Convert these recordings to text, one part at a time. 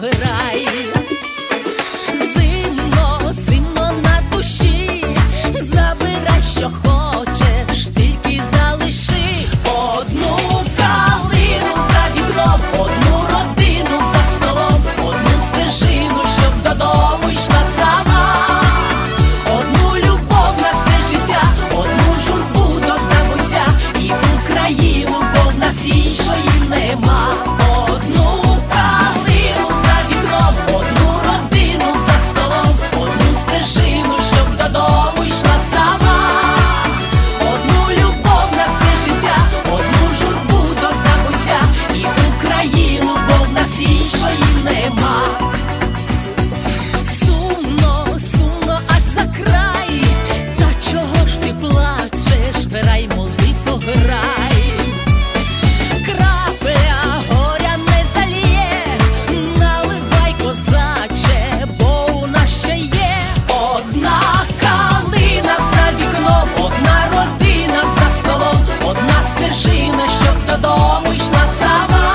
грай. Зимно, зимно на душі, забирай, що хочеш, тільки залиши одну калину за вікном, одну родину за столом, одну стежину, щоб додому йшла сама, одну любов на все життя, одну журбу до забуття і Україну, бо в нас іншої нема. Одну калину за вікном, одну родину за столом, одну стежину, щоб додому йшла сама, одну любов на все життя, одну журбу до забуття і Україну, бо в нас іншої нема. Сумно, сумно аж за край, та чого ж ти плачеш? Грай, музико, грай. Крапля горя не залє, наливай, козаче, бо у нас ще є одна калина за вікном, одна родина за столом, одна стежина, щоб додому йшла сама,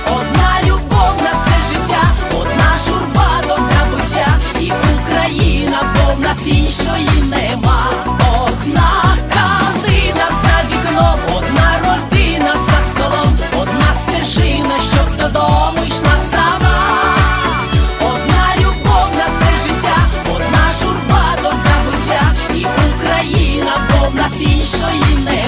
одна любов на все життя, одна журба до забуття і Україна, бо в нас іншої нема. Одна калина за вікном, одна родина за столом, одна стежина, щоб додому йшла сама, одна любов на все життя, одна журба до забуття і Україна, бо в нас іншої нема.